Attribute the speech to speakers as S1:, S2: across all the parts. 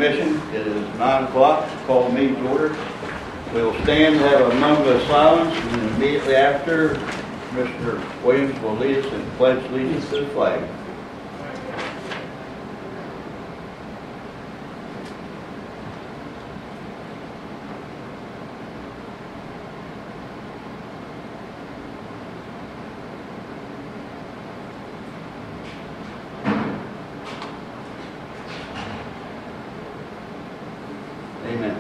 S1: Commission. It is 9 o'clock. Call the meeting to order. We will stand and have a moment of silence, and immediately after, Mr. Williams will lead us in pledge allegiance to the flag. Amen.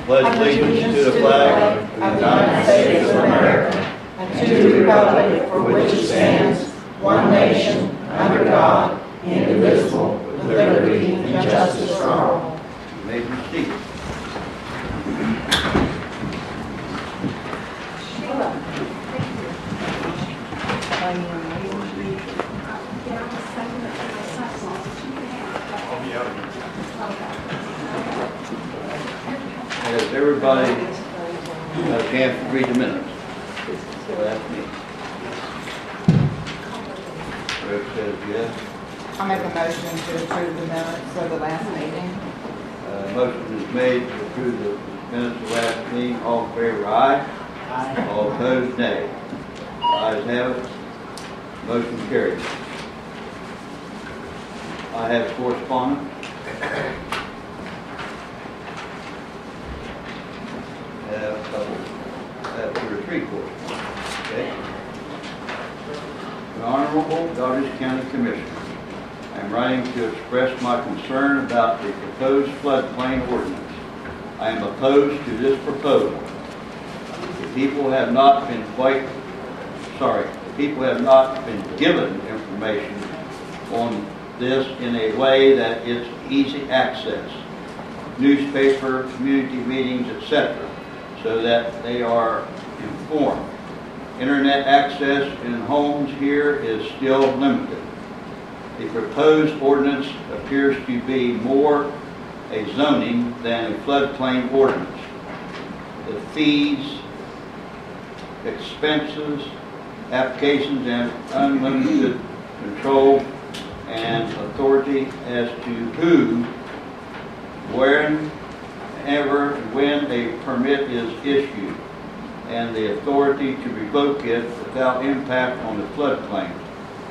S1: Pledge allegiance to the flag of the United States of America and to the republic for which it stands, one nation, under God, indivisible, with liberty and justice for all. You may be seated. Has everybody had a chance to read the minutes? So that's me. Rick says yes.
S2: I make a motion to approve the minutes of the last meeting.
S1: Motion is made to approve the minutes of the last meeting. All in favor, aye.
S2: Aye.
S1: All opposed, nay. Ayes have it. Motion carries. I have correspondence. Two or three correspondence. Okay. The Honorable Douglas County Commissioner, I am writing to express my concern about the proposed floodplain ordinance. I am opposed to this proposal. The people have not been given information on this in a way that it's easy access, newspaper, community meetings, etc., so that they are informed. Internet access in homes here is still limited. The proposed ordinance appears to be more a zoning than a floodplain ordinance. The fees, expenses, applications, and unlimited control and authority as to who, wherever, when a permit is issued, and the authority to revoke it without impact on the floodplain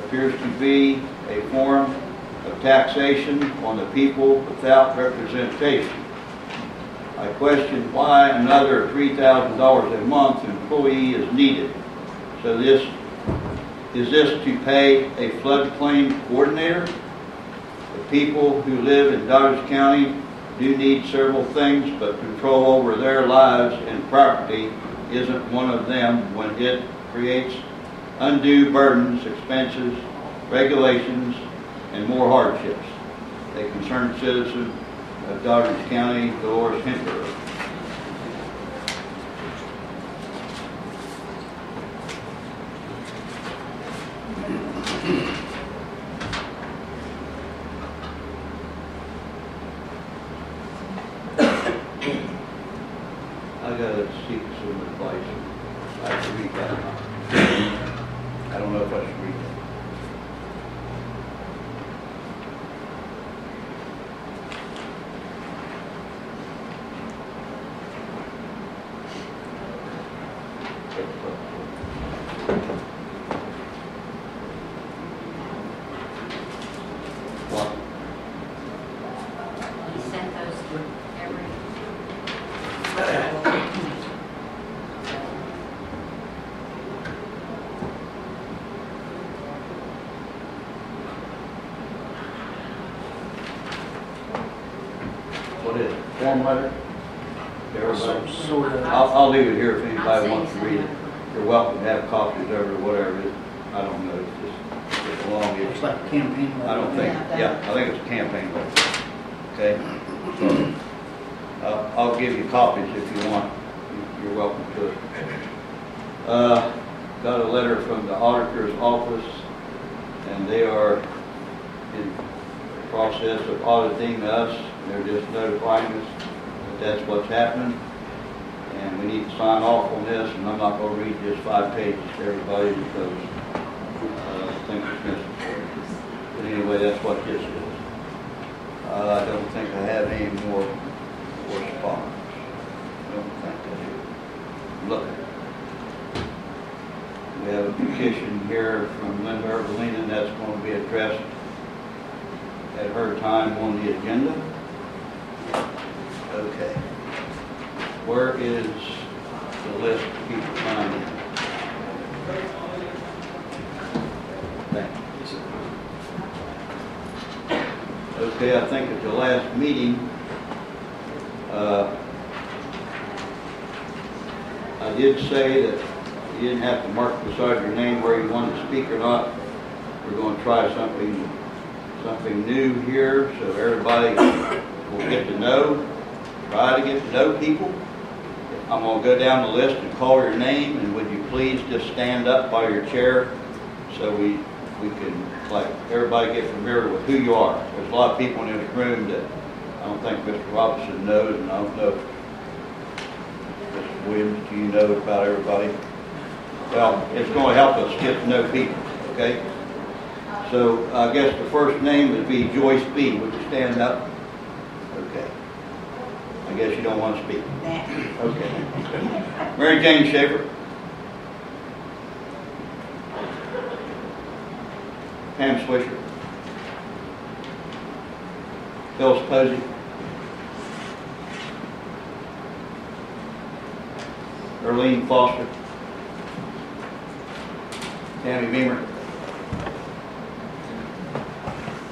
S1: appears to be a form of taxation on the people without representation. I question why another $3,000 a month employee is needed. So is this to pay a floodplain coordinator? The people who live in Douglas County do need several things, but control over their lives and property isn't one of them when it creates undue burdens, expenses, regulations, and more hardships. A concerned citizen of Douglas County, Dolores Hinter. I gotta seek some advice. I have to read that. I don't know if I should read that. What?
S3: You sent those to every...
S1: What is it? Form letter? Everybody?
S4: Sort of.
S1: I'll leave it here if anybody wants to read it. You're welcome to have copies of it or whatever it is. I don't know. It's long.
S4: Looks like a campaign.
S1: I don't think, yeah, I think it's a campaign letter. Okay? So, I'll give you copies if you want. You're welcome to it. Got a letter from the auditor's office, and they are in the process of auditing us. They're just notifying us that that's what's happening. And we need to sign off on this, and I'm not going to read just 5 pages to everybody because I think it's necessary. But anyway, that's what this is. I don't think I have any more correspondence. I don't think I do. Look. We have a petition here from Linda Evelina that's going to be addressed at her time on the agenda. Okay. Where is the list of people signed in? Thank you. Okay, I think at the last meeting, I did say that you didn't have to mark beside your name where you wanted to speak or not. We're going to try something new here so everybody will get to know, try to get to know people. I'm going to go down the list and call your name, and would you please just stand up by your chair so we can, like, everybody get familiar with who you are. There's a lot of people in this room that I don't think Mr. Robinson knows, and I don't know if Mr. Williams, do you know about everybody? Well, it's going to help us get to know people, okay? So I guess the first name would be Joyce B. Would you stand up? Okay. I guess you don't want to speak. Okay. Mary Jane Schaefer. Pam Swisher. Phyllis Posey. Earlene Foster. Tammy Beamer.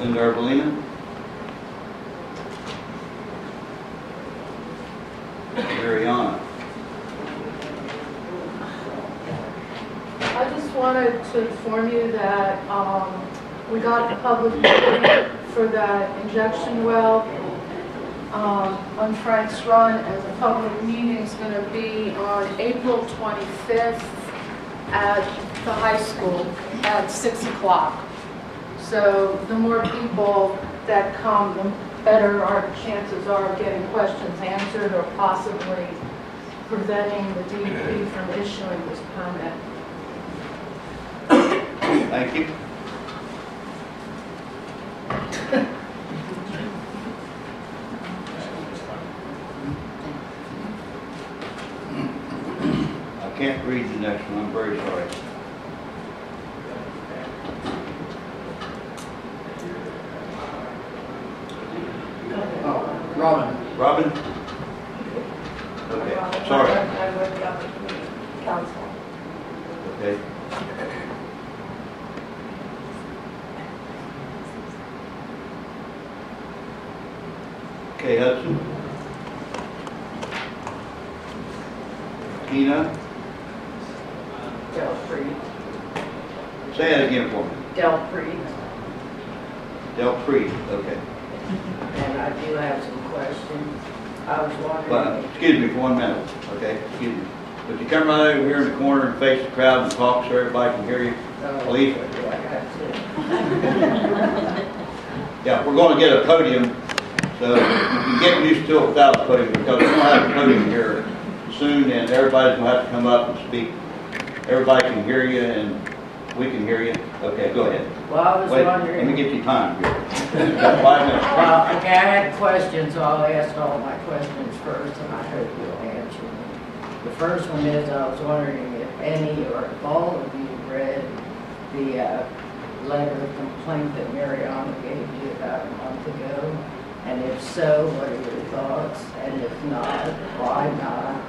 S1: Linda Evelina. Mariana.
S4: I just wanted to inform you that we got the public hearing for that injection well on Frank's Run, as a public meeting is going to be on April 25th at the high school at 6 o'clock. So the more people that come, the better our chances are of getting questions answered or possibly preventing the DEP from issuing this permit.
S1: Thank you. I can't read the next one, I'm very sorry.
S5: Robin.
S1: Robin? Okay, sorry.
S4: I'm with the other council.
S1: Okay. Okay, Hudson. Tina.
S2: Del Freed.
S1: Say that again for me.
S2: Del Freed.
S1: Del Creed, okay.
S2: And I do have some questions. I was
S1: But,
S2: wondering,
S1: excuse me for 1 minute, okay? Excuse me. Would you come right over here in the corner and face the crowd and talk so everybody can hear you, please? Yeah, we're going to get a podium, so you can get used to it without a podium, because we're going to have a podium here soon, and everybody's going to have to come up and speak. Everybody can hear you, and we can hear you. Okay, go ahead.
S2: well, I was
S1: Wait,
S2: wondering.
S1: let me get you time here. You've got 5 minutes.
S2: Well, okay, I had questions, so I'll ask all my questions first, and I hope you'll answer them. The first one is, I was wondering if any or if all of you read the letter of complaint that Mariana gave you about a month ago, and if so, what are your thoughts? And if not, why not?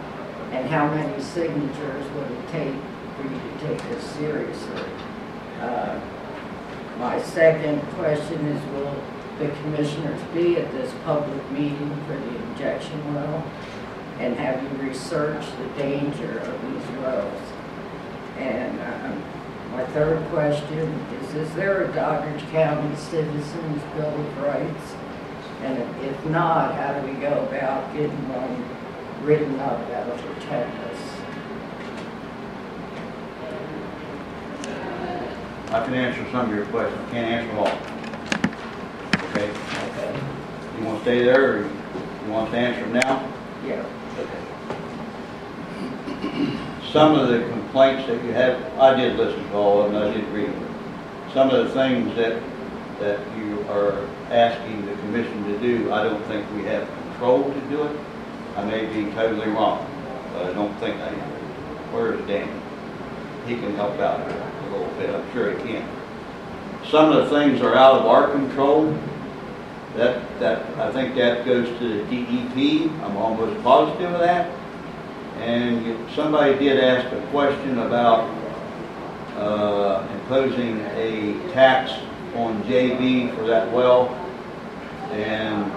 S2: And how many signatures would it take for you to take this seriously? My second question is, will the commissioners be at this public meeting for the injection well? And have you researched the danger of these wells? And my third question is there a Doddridge County Citizens Bill of Rights? And if not, how do we go about getting one written up that'll protect us?
S1: I can answer some of your questions. I can't answer them all. Okay?
S2: Okay.
S1: You want to stay there, or you want to answer them now?
S2: Yeah.
S1: Okay. Some of the complaints that you have, I did listen to all of them, I did read them. Some of the things that that you are asking the commission to do, I don't think we have control to do it. I may be totally wrong, but I don't think I am. Where's Danny? He can help out a little bit, I'm sure he can. Some of the things are out of our control. I think that goes to the DEP. I'm almost positive of that. And somebody did ask a question about imposing a tax on JB for that well. And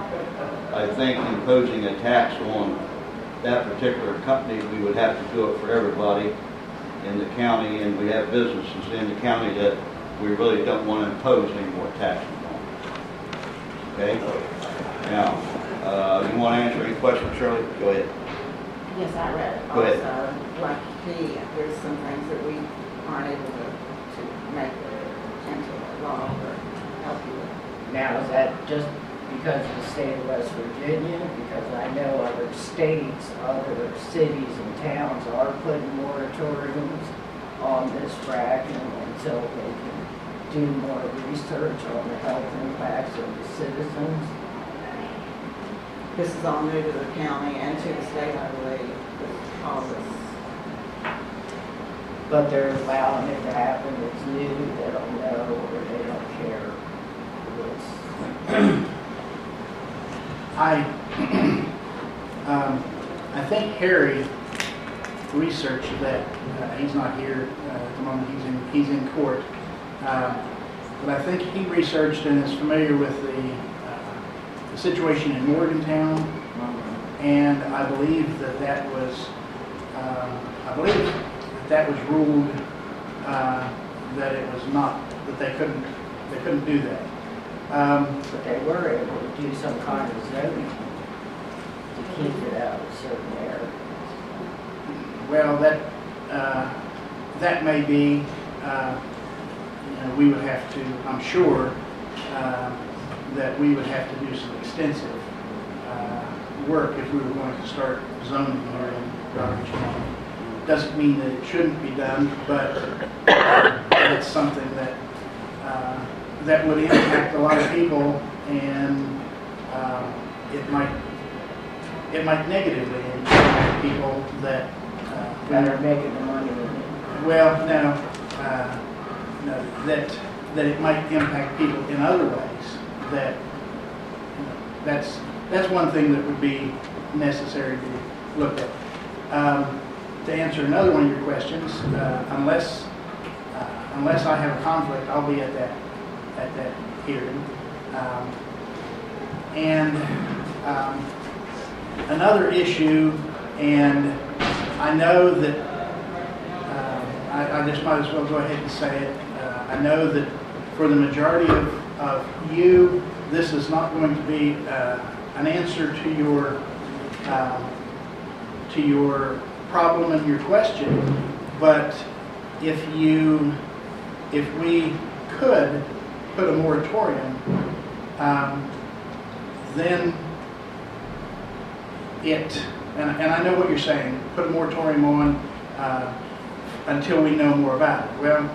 S1: I think imposing a tax on that particular company, we would have to do it for everybody in the county, and we have businesses in the county that we really don't want to impose any more taxes on. Okay? Now, you want to answer any questions, Shirley? Go ahead.
S5: Yes, I read it.
S1: Go ahead.
S5: Also, like there's some things that we aren't able to make into law or help you with.
S2: Now, is that just because of the state of West Virginia? Because I know other states, other cities and towns are putting moratoriums on this fracking until they can do more research on the health impacts of the citizens.
S5: This is all new to the county and to the state, I believe, with all this.
S2: But they're allowing it to happen. It's new, they don't know, or they don't care.
S6: I think Harry researched that. He's not here at the moment. He's in court. But I think he researched and is familiar with the situation in Morgantown, and I believe that was ruled that it was not, that they couldn't do that.
S2: But they were able to do some kind of zoning to keep it out of certain areas.
S6: Well, that may be. We would have to, I'm sure, that we would have to do some extensive work if we were going to start zoning here in Doddridge County. Doesn't mean that it shouldn't be done, but it's something that that would impact a lot of people, and it might negatively impact people that
S2: That are making the money with it.
S6: well, no, that it might impact people in other ways. That that's one thing that would be necessary to look at. To answer another one of your questions, unless I have a conflict, I'll be at that hearing. Another issue, and I know that I just might as well go ahead and say it. I know that for the majority of you, this is not going to be an answer to your problem and your question, but if we could put a moratorium, then and I know what you're saying, put a moratorium on until we know more about it. Well,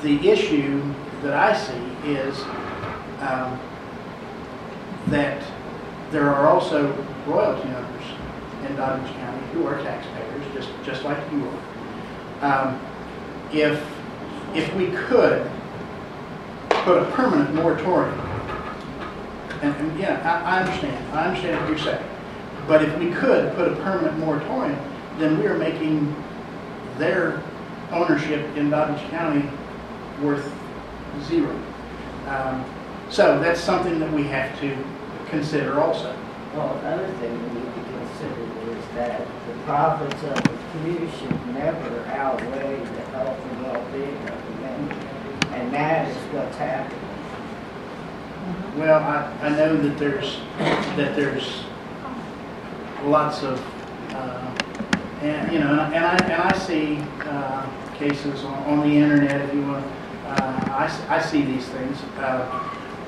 S6: the issue that I see is that there are also royalty owners in Doddridge County who are taxpayers, just like you are. If we could put a permanent moratorium, and yeah, I understand what you're saying, but if we could put a permanent moratorium, then we are making their ownership in Doddridge County worth zero. So that's something that we have to consider also.
S2: Well, another thing we need to consider is that the profits of the few should never outweigh the health and well-being of the many, and that is what's happening.
S6: Well, I know that there's lots of and I see cases on the internet, if you want. I see these things.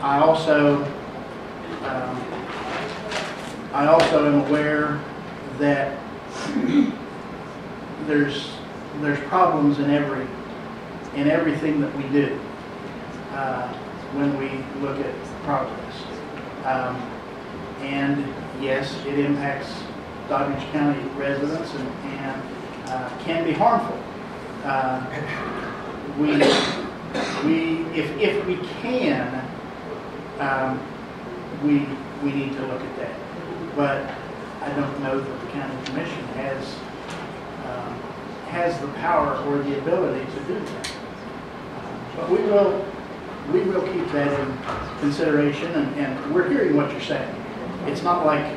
S6: I also am aware that there's problems in everything that we do. when we look at progress. And yes, it impacts Doddridge County residents and can be harmful. If we can, we need to look at that. But I don't know that the county commission has the power or the ability to do that. But we will keep that in consideration, and we're hearing what you're saying. It's not like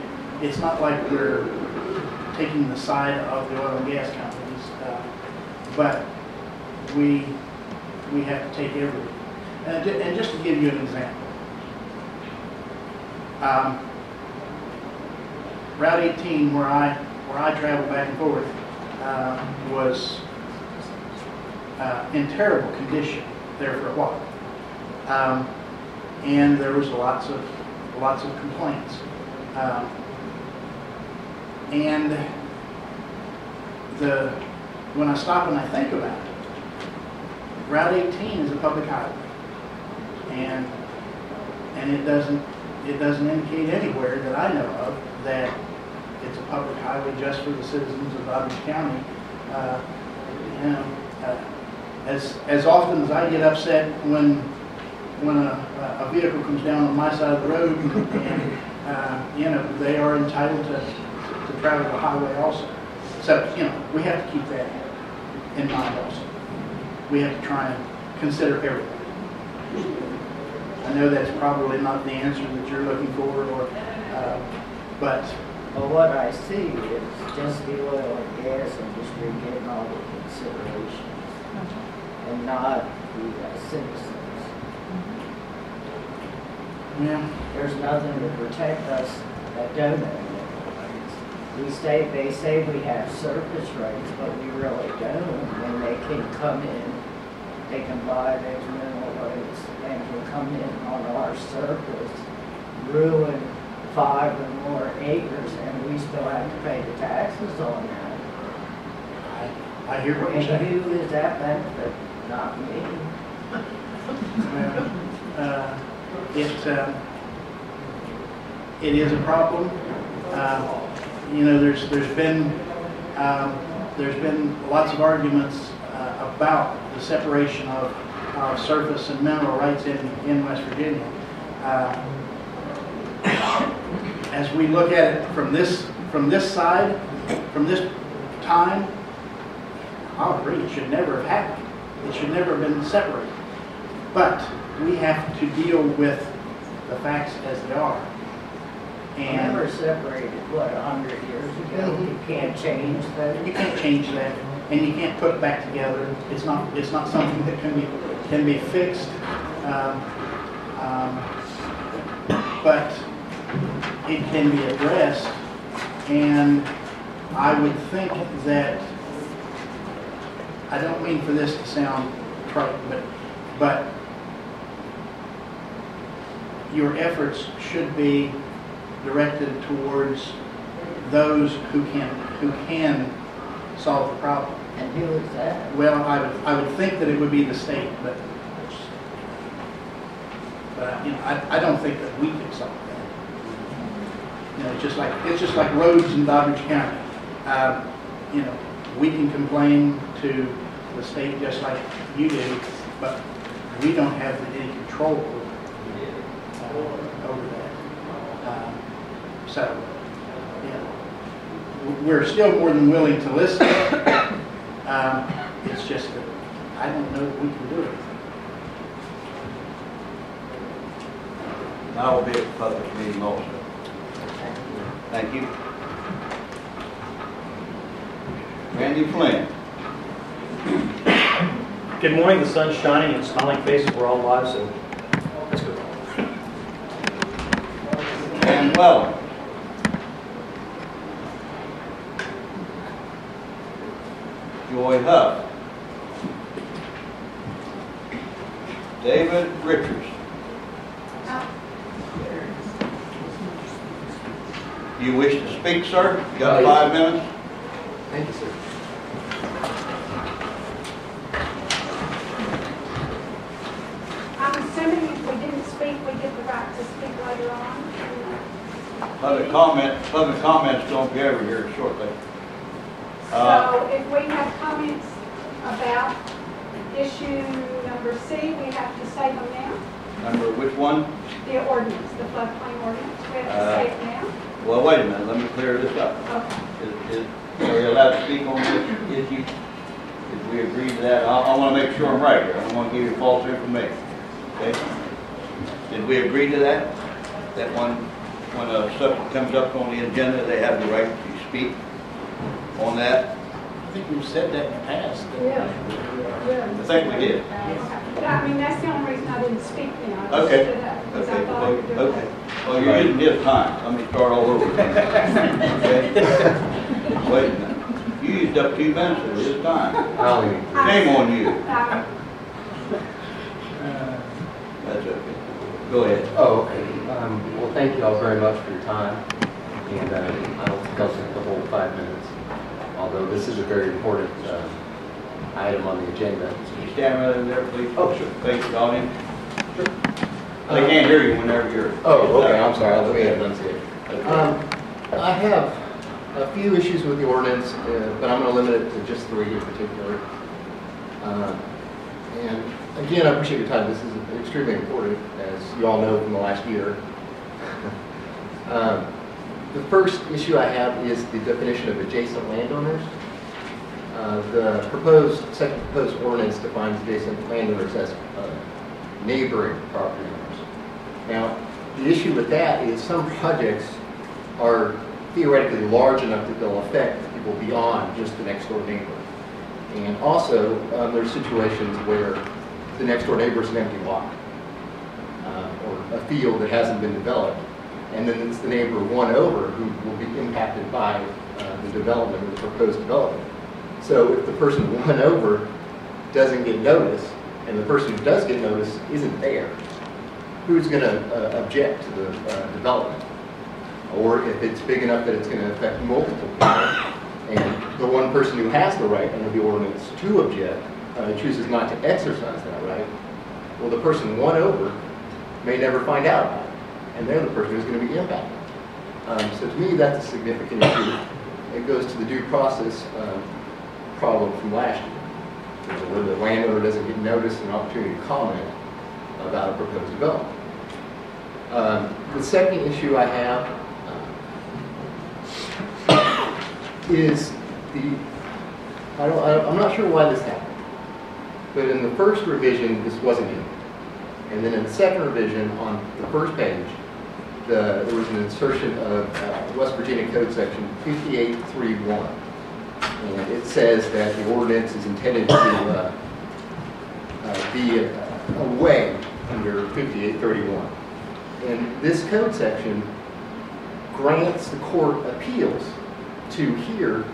S6: we're taking the side of the oil and gas companies, but we have to take everything. And just to give you an example, Route 18, where I travel back and forth, was in terrible condition there for a while, and there was lots of complaints, and when I stop and I think about it, Route 18 is a public highway, and it doesn't indicate anywhere that I know of that it's a public highway just for the citizens of Doddridge County. As often as I get upset when a vehicle comes down on my side of the road, and they are entitled to travel the highway also. So we have to keep that in mind also. We have to try and consider everything. I know that's probably not the answer that you're looking for, but
S2: Well, what I see is just the oil and gas industry getting all the considerations, and not the citizens.
S6: yeah,
S2: There's nothing to protect us that don't own it. They say we have surface rights, but we really don't. When they can come in, they can buy those mineral rights and can come in on our surface, ruin 5 or more acres, and we still have to pay the taxes on that.
S6: I hear what you're
S2: And
S6: saying.
S2: who is that benefit? Not me.
S6: It is a problem. There's been lots of arguments about the separation of surface and mineral rights in West Virginia. As we look at it from this side, from this time, I'll agree, it should never have happened. It should never have been separated. But we have to deal with the facts as they are. And
S2: Never separated, 100 years ago? You can't change that?
S6: you can't change that, and you can't put it back together. It's not something that can be fixed. But it can be addressed, and I would think that, I don't mean for this to sound trite, but your efforts should be directed towards those who can solve the problem.
S2: And who is that?
S6: Well, I would think that it would be the state, but I don't think that we can solve that. It's just like roads in Doddridge County. We can complain to the state just like you do, but we don't have any control over that. So, we're still more than willing to listen. It's just that I don't know that we can do it.
S1: I will be at the public meeting also. Thank you. Randy Flynn.
S7: Good morning, the sun's shining and smiling faces, we're all alive, so let's go.
S1: And Weller. Joy Huff. David Richards. Do you wish to speak, sir? You got 5 minutes?
S8: Thank you, sir.
S4: I'm assuming we didn't
S8: we get the right to speak later on?
S1: Public comments don't be over here shortly.
S8: So if we have comments about issue number C, we have to say them now?
S1: Number which one?
S8: The ordinance, the floodplain ordinance, we have to say it now?
S1: Well, wait a minute, let me clear this up.
S8: Okay.
S1: Are we allowed to speak on this issue? Did we agree to that? I want to make sure I'm right here. I don't want to give you false information. Okay? Did we agree to that? That when a subject comes up on the agenda, they have the right to speak on that?
S6: I think we've said that in the past.
S4: Yeah.
S1: I think we did.
S8: Okay. But I mean, that's the only reason I didn't speak then. I just
S1: Okay.
S8: stood up because I
S1: Okay,
S8: thought we were doing
S1: okay.
S8: that.
S1: Well, you're using his time. Let me start all over again. Okay? Wait a minute. You used up 2 minutes of his time. Shame on you. That's okay. Go ahead.
S9: Oh, okay. Well, thank you all very much for your time, and I don't think I'll take the whole 5 minutes, although this is a very important item on the agenda.
S1: Can you stand right over there, please?
S9: Oh, sure.
S1: Face the audience. They can't hear you whenever you're...
S9: Oh, okay, I'm sorry, let me
S1: Okay.
S9: enunciate. I have a few issues with the ordinance, but I'm going to limit it to just 3 in particular. And again, I appreciate your time. This is extremely important, as you all know from the last year. The first issue I have is the definition of adjacent landowners. The second proposed ordinance defines adjacent landowners as neighboring property owners. Now, the issue with that is some projects are theoretically large enough that they'll affect people beyond just the next door neighbor. And also, there's situations where the next door neighbor is an empty lot or a field that hasn't been developed, and then it's the neighbor one over who will be impacted by the development or the proposed development. So if the person one over doesn't get notice, and the person who does get notice isn't there, who's going to object to the development? Or if it's big enough that it's going to affect multiple people, and the one person who has the right under the ordinance to object chooses not to exercise that right, well, the person one over may never find out about it, and they're the person who's going to be impacted. So to me, that's a significant issue. It goes to the due process problem from last year, where the landowner doesn't get notice and opportunity to comment about a proposed development. The second issue I have is I'm not sure why this happened, but in the first revision, this wasn't in. And then in the second revision, on the first page, there was an insertion of West Virginia Code section 5831. And it says that the ordinance is intended to be a way under 5831. And this code section grants the court appeals to hear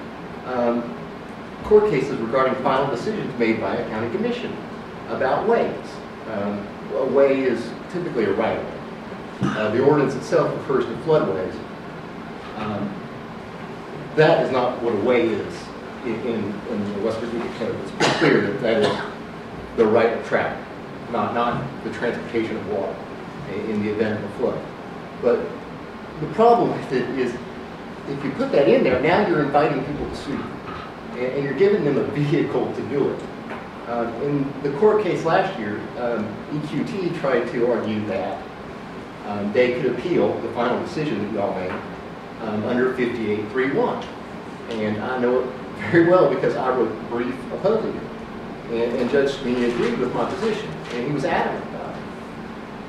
S9: court cases regarding final decisions made by a county commission about ways. A way is typically a right-of-way. The ordinance itself refers to floodways. That is not what a way is in the West Virginia Code. It's pretty clear that that is the right of travel, not the transportation of water in the event of a flood. But the problem with it is, if you put that in there, now you're inviting people to sue, and you're giving them a vehicle to do it. In the court case last year, EQT tried to argue that they could appeal the final decision that y'all made under 5831. And I know it very well because I wrote a brief opposing it. And Judge Sweeney agreed with my position, and he was adamant about it.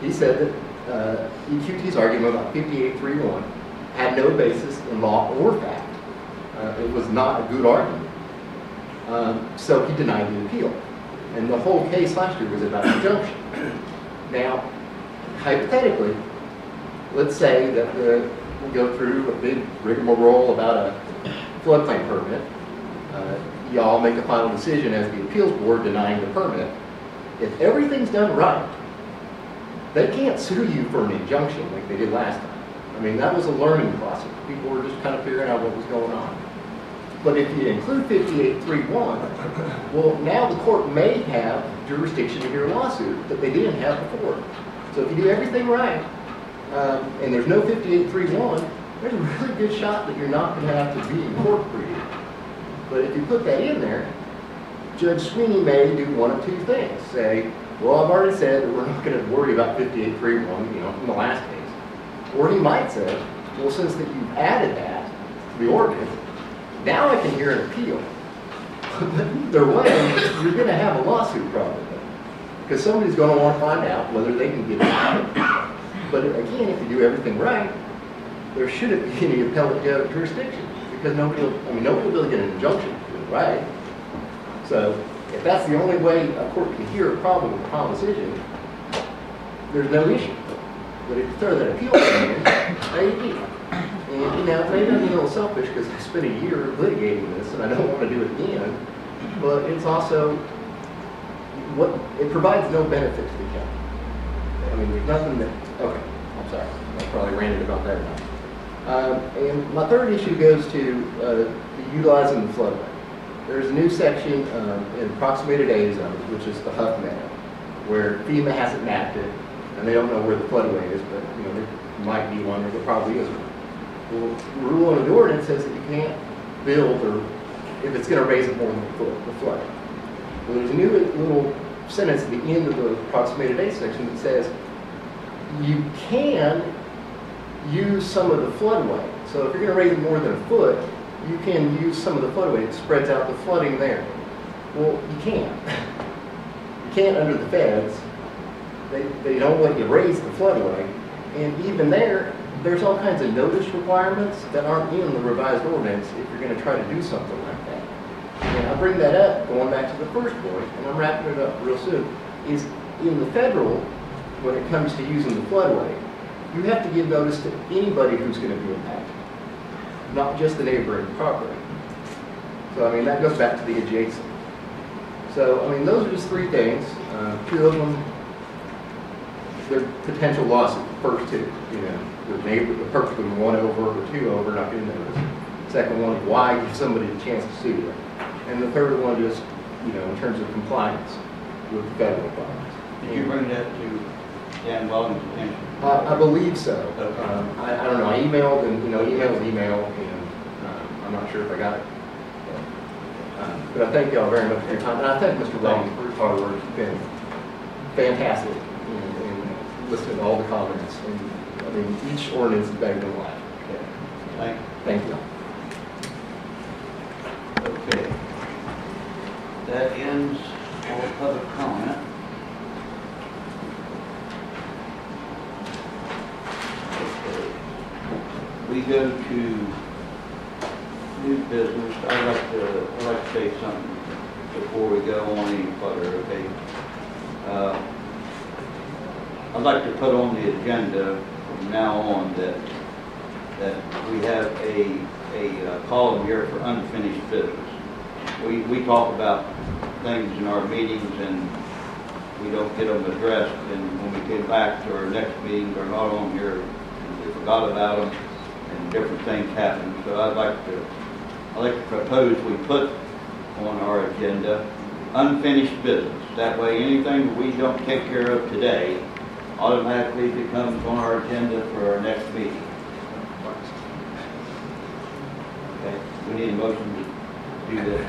S9: He said that EQT's argument about 5831 had no basis in law or fact. It was not a good argument. So he denied the appeal. And the whole case last year was about injunction. Now, hypothetically, let's say that we go through a big rigmarole about a floodplain permit. Y'all make a final decision as the appeals board denying the permit. If everything's done right, they can't sue you for an injunction like they did last time. I mean, that was a learning process. People were just kind of figuring out what was going on. But if you include 5831, well, now the court may have jurisdiction to hear a lawsuit that they didn't have before. So if you do everything right, and there's no 5831, there's a really good shot that you're not going to have to be incorporated. But if you put that in there, Judge Sweeney may do one of two things. Say, well, I've already said that we're not going to worry about 5831, you know, in the last case. Or he might say, well, since that you've added that to the ordinance, now I can hear an appeal. But either way, you're going to have a lawsuit probably. Because somebody's going to want to find out whether they can get it out. But again, if you do everything right, there shouldn't be any appellate jurisdiction. Because nobody will be able to get an injunction to do it right. So if that's the only way a court can hear a problem with a decision, there's no issue. But if you throw that appeal in, maybe. And you know, maybe I'm a little selfish because I spent a year litigating this and I don't want to do it again. But it's also it provides no benefit to the county. I mean, there's nothing that. Okay, I'm sorry. I probably ranted about that enough. And my third issue goes to utilizing the floodway. There's a new section in approximated A zone, which is the Huff Meadow, where FEMA hasn't mapped it, and they don't know where the floodway is, but you know there might be one, or there probably is one. Well, the rule under the ordinance says that you can't build, or if it's going to raise it more than the flood. Well, there's a new little sentence at the end of the approximated A section that says you can use some of the floodway. So if you're going to raise it more than a foot, you can use some of the floodway. It spreads out the flooding there. Well, you can't. You can't under the feds. They don't let you raise the floodway. And even there's all kinds of notice requirements that aren't in the revised ordinance if you're going to try to do something like that. And I bring that up, going back to the first point, and I'm wrapping it up real soon, is in the federal, when it comes to using the floodway, you have to give notice to anybody who's going to be impacted, not just the neighboring property. So, I mean, that goes back to the adjacent. So, I mean, those are just three things. Two of them, they're potential lawsuits. First two, you know, the purpose of one over or two over, not getting notice. Second one, why give somebody the chance to sue them. And the third one, just, you know, in terms of compliance with federal requirements.
S1: Did you bring that to Dan Weldon's attention?
S9: I believe so.
S1: Okay.
S9: I don't know. I emailed, and you know, email, and I'm not sure if I got it. But I thank y'all very much for your time, and I thank Mr. Weldon for his hard work. It's been fantastic in listening to all the comments. And I mean, each ordinance is better than life.
S1: Thank you.
S9: Thank you.
S1: Okay. That ends all public comment. Okay. We go to new business. I'd like to say something before we go on any further, okay? I'd like to put on the agenda from now on that we have a column here for unfinished business. We talk about things in our meetings and we don't get them addressed, and when we get back to our next meeting, they're not on here, and we forgot about them, and different things happen. So I'd like to propose we put on our agenda unfinished business. That way anything we don't take care of today automatically becomes on our agenda for our next meeting. Okay, we need a motion to do this.